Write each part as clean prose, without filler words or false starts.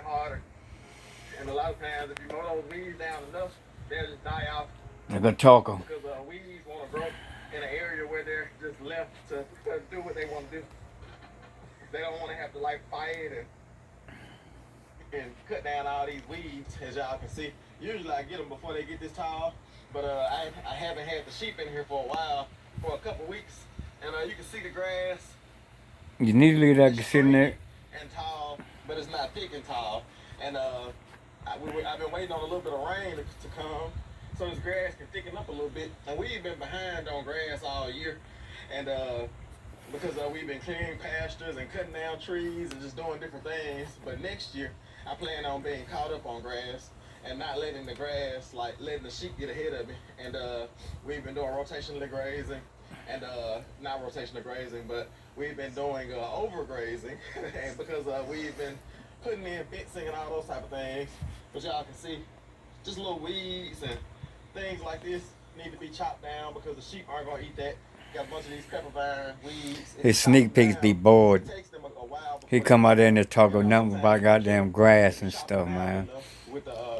harder. And a lot of times, if you mow those weeds down enough, they'll just die off. They're gonna talk them. Because weeds want to grow in an area where they're just left to do what they want to do. They don't want to have to like fight and cut down all these weeds, as y'all can see. Usually I get them before they get this tall, but I haven't had the sheep in here for a while, for a couple weeks, and you can see the grass. You need to leave that sitting there. And tall, but it's not thick and tall. And I've been waiting on a little bit of rain to come, so this grass can thicken up a little bit. And we've been behind on grass all year, and because we've been clearing pastures and cutting down trees and just doing different things. But next year, I plan on being caught up on grass and not letting the grass, like letting the sheep get ahead of me. And we've been doing rotational grazing, and not rotational grazing, but we've been doing overgrazing, and because we've been putting in fencing and all those type of things. But y'all can see, just little weeds and things like this need to be chopped down because the sheep aren't gonna eat that. Got a bunch of these pepper vine weeds. His sneak peeks be bored. He come out there and just talk nothing about goddamn grass and stuff, man.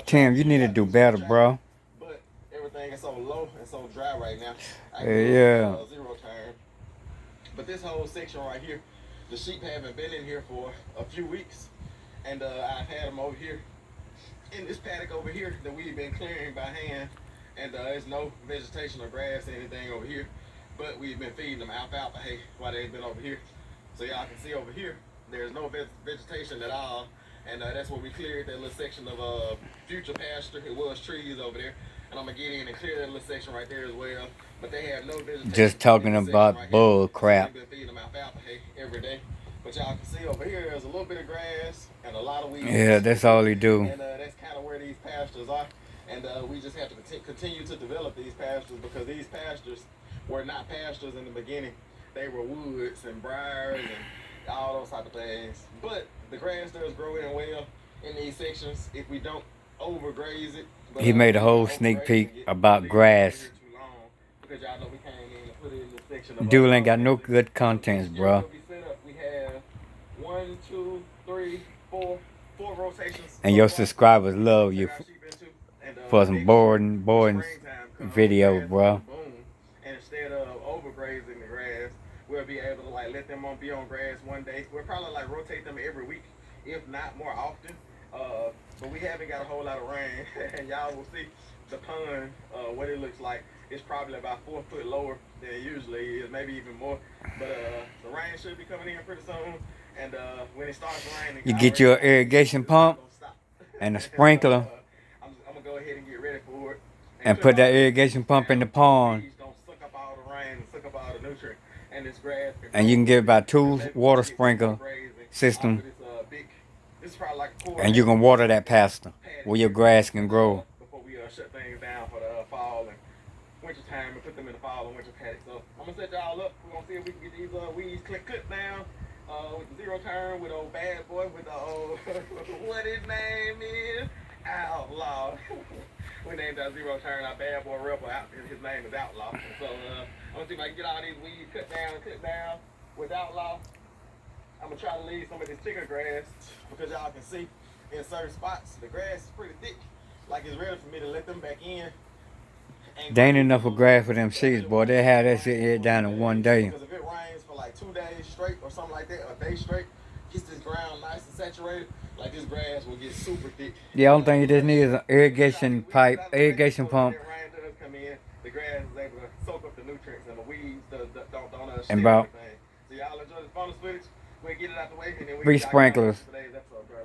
Tim, you need to do better, bro. But everything is so low and so dry right now. Yeah. Zero turn. But this whole section right here, the sheep haven't been in here for a few weeks, and I've had them over here in this paddock over here that we've been clearing by hand, and there's no vegetation or grass or anything over here, but we've been feeding them alfalfa hay while they've been over here. So y'all can see over here, there's no vegetation at all, and that's where we cleared that little section of future pasture. It was trees over there, and I'm gonna get in and clear that little section right there as well. But they have no vegetation. Just talking about right bull crap. We've been feeding them alfalfa hay every day. But y'all can see over here, there's a little bit of grass and a lot of weeds. Yeah, that's all he do. And that's kind of where these pastures are. And we just have to continue to develop these pastures, because these pastures were not pastures in the beginning. They were woods and briars and all those type of things. But the grass does grow in well in these sections if we don't overgraze it. But, he made a whole sneak peek about grass. Because y'all know we came in and put it in this section of Dude ain't got no good contents, bro. We have 1, 2, 3, 4 rotations. And your subscribers love you for some boring videos, bro. And instead of overgrazing the grass, we'll be able to like let them be on grass one day. We'll probably like rotate them every week, if not more often. But we haven't got a whole lot of rain, and y'all will see the pond, what it looks like. It's probably about 4 foot lower than it usually is, maybe even more. But the rain should be coming in pretty soon. And when it starts raining, you get your irrigation pump and a sprinkler. I'm gonna go ahead and get ready for it. And put that irrigation pump in the pond. Don't suck up all the rain and suck up all the nutrients. And this grass. And you can get about 2 water sprinkler system. And you can water that pasture where your grass can grow. Before we shut things down for the fall and winter time and put them in the fall and winter paddock. So I'm gonna set y'all up. We're gonna see if we can get these weeds cut down with the zero turn, with old bad boy, with the old what his name is, Outlaw. We named our zero turn our bad boy rebel out. His name is Outlaw. And so I'm gonna see if I can get all these weeds cut down with Outlaw. I'm gonna try to leave some of this thicker grass, because y'all can see in certain spots the grass is pretty thick. Like it's ready for me to let them back in. There ain't enough of grass for them sheep, boy. They had that shit down in one day. Because if it rains for like 2 days straight or something like that, or a day straight, gets this ground nice and saturated, like this grass will get super thick. The only thing you just need is an irrigation pipe, irrigation pump. When rain does come in, the grass is able to soak up the nutrients, and the weeds don't And about anything. So y'all enjoy this bonus footage. We'll get it out the way, and then we 3 sprinklers. Today's episode, bro.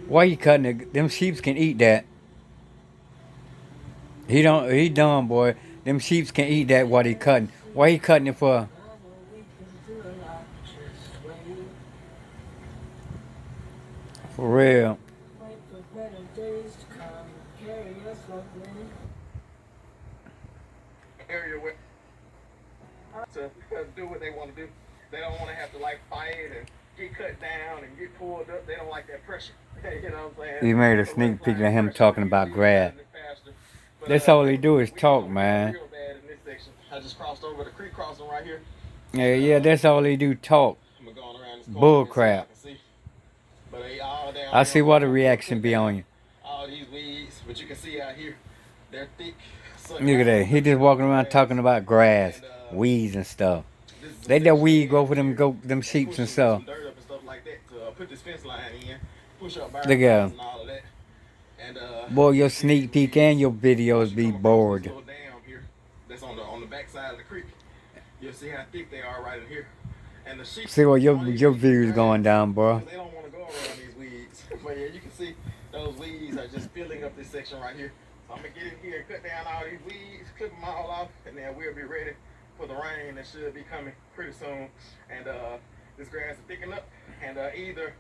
Why you cutting it? Them sheeps can eat that. He dumb, boy. Them sheeps can eat that while he cutting. Why he cutting it for? For real. Area where to do what they want to do. They don't want to have to like fight and get cut down and get pulled up. They don't like that pressure. You know what I'm saying? He made a sneak peek of him talking about grass. But That's all he do we is talk, getting man. real bad in this section. I just crossed over the creek crossing right here. Yeah, that's all he do, talk. I'm going around this corner Bull here so y'all crap. can see. But they all down I here see on the what the farm. We'll reaction cut be down on you. all these weeds, but you can see out here, they're thick. Look at that. He just walking around talking about grass, And weeds and stuff. this is a Let that section weed in go for them here them and sheeps push and some stuff. dirt up and stuff like that to put this fence line in, push up barrel Look at him. and all of that. And Boy, you your can see these sneak peek weeds. and your Once videos you be come across this bored. little dam here, that's on the back side of the creek, you'll see how thick they are right in here. And the sheep, See what all these your weeds views grass, going down, bro. because they don't want to go around these weeds. But yeah, you can see those weeds are just filling up this section right here. So I'm gonna get in here and cut down all these weeds, clip them all off, and then we'll be ready for the rain that should be coming pretty soon. And this grass is thickening up, and either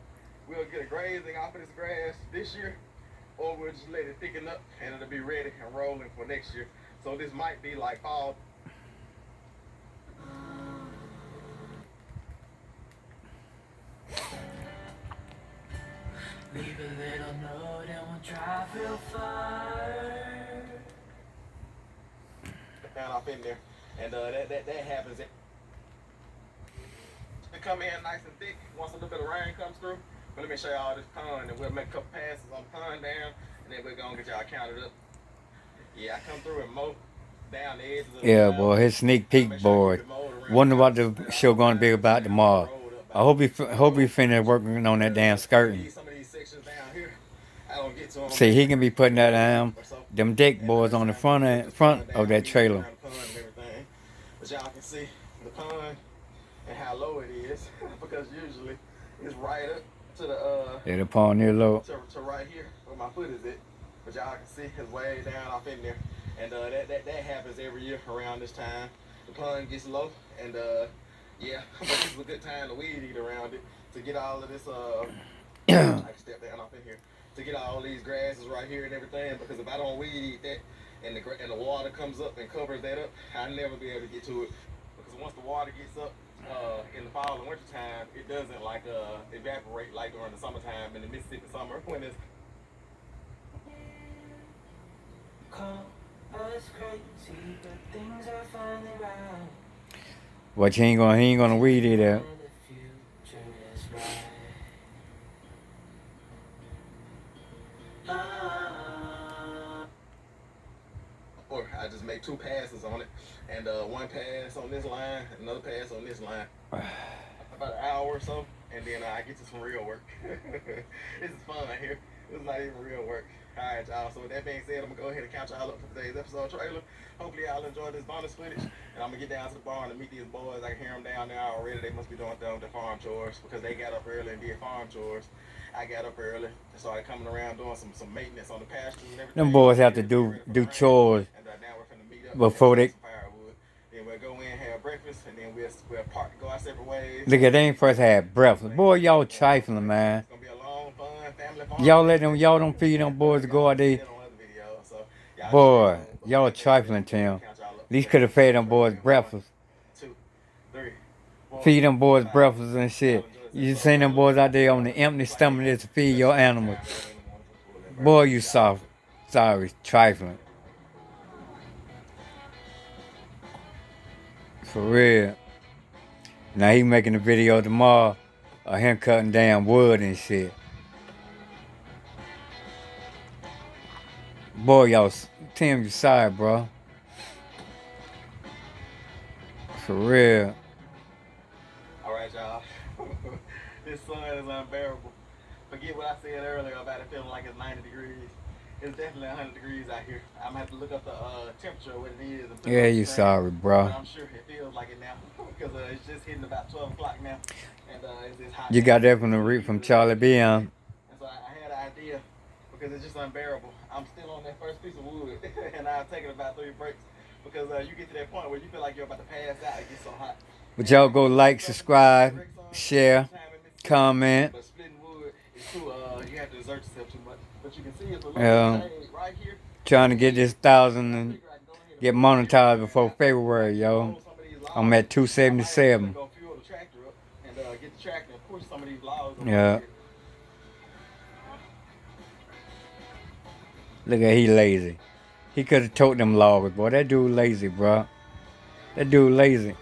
we'll get a grazing off of this grass this year, or we'll just let it thicken up and it'll be ready and rolling for next year. So this might be like fall. Leave a little note and we'll drive real far. Down off in there, and that happens. It come in nice and thick once a little bit of rain comes through. But let me show y'all this pond, and we'll make a couple passes on the pond down, and then we're gonna get y'all counted up. Yeah, I come through and mow down the edges of the Yeah, ground. boy, his sneak peek board. Wonder what the show gonna be about tomorrow. I hope he finished working on that damn skirting. Some of these sections down here, I don't get to them. See, he can be putting that them deck boards on the front of that trailer. But y'all can see the pond and how low it is because usually it's right up to the Yeah, the pond near low. to right here where my foot is at. But y'all can see it's way down off in there, and that happens every year around this time. The pond gets low, and yeah, but this is a good time to weed eat around it to get all of this I can step down off in here to get all these grasses right here and everything, because if I don't weed eat that and the water comes up and covers that up, I'll never be able to get to it, because once the water gets up in the fall and winter time, it doesn't like evaporate like during the summertime in the Mississippi summer when it's Call us crazy, but things are finally right. But he ain't gonna weed it out. And the future is right. or I just make two passes on it, and one pass on this line, another pass on this line. About an hour or so, and then I get to some real work. This is fun here. It's not even real work. Alright, y'all. So with that being said, I'm gonna go ahead and count y'all up for today's episode trailer. Hopefully y'all enjoyed this bonus footage, and I'm gonna get down to the barn and meet these boys. I can hear them down there already. They must be doing their farm chores because they got up early and did farm chores. I got up early and started coming around doing some maintenance on the pastures and everything. Them boys have to do chores And now we're finna meet up before they. some firewood. Then we'll go in, have breakfast, and then we'll park, go our separate ways. Look at they ain't first had breakfast. Boy, y'all trifling, man. It's gonna be a long, fun family farm. Y'all don't feed them boys to go out there. Boy, y'all trifling, Tim. At least could have fed them boys breakfast. 2, 3, 4, Feed them boys 5. breakfast and shit. You seen them boys out there on the empty stomach just to feed your animals. Boy, you soft. Sorry, trifling. For real. Now he making a video tomorrow of him cutting down wood and shit. Boy, y'all, Tim, you sorry, bro. For real. Alright, y'all. This sun is unbearable. Forget what I said earlier about it feeling like it's 90 degrees. It's definitely 100 degrees out here. I'm gonna have to look up the temperature, what it is. And Yeah, you sorry, bro. But I'm sure it feels like it now because it's just hitting about 12 o'clock now, and it's hot. You got that from Charlie B. And so I had an idea because it's just unbearable. I'm still on that first piece of wood, and I've taken about 3 breaks because you get to that point where you feel like you're about to pass out. It gets so hot. But y'all go like, subscribe, share, comment. But splitting wood is too, you have to exert yourself too much. But you can see it's a little shade right here. Trying to get this 1,000 and get monetized before February, yo. I'm at 277. Go fuel the tractor up and get the tractor and push some of these logs. Yeah. Look at he lazy. He could have told them loggers, boy. That dude lazy, bro. That dude lazy.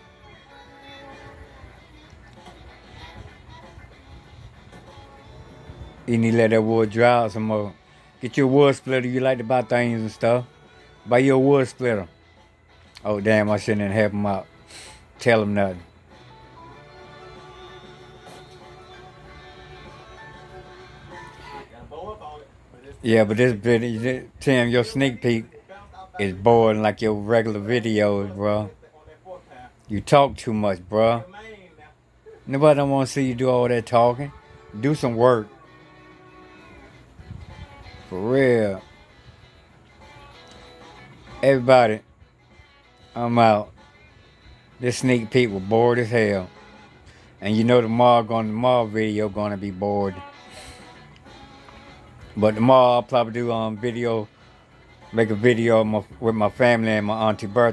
You need to let that wood dry out some more. Get your wood splitter. You like to buy things and stuff. Buy your wood splitter. Oh, damn, I shouldn't help him out. Tell him nothing. Yeah, but this video, Tim, your sneak peek is boring like your regular videos, bro. You talk too much, bro. Nobody don't want to see you do all that talking. Do some work. For real. Everybody, I'm out. This sneak peek was bored as hell. And you know tomorrow video gonna be bored. But tomorrow I'll probably do video, make a video with my family and my auntie birthday.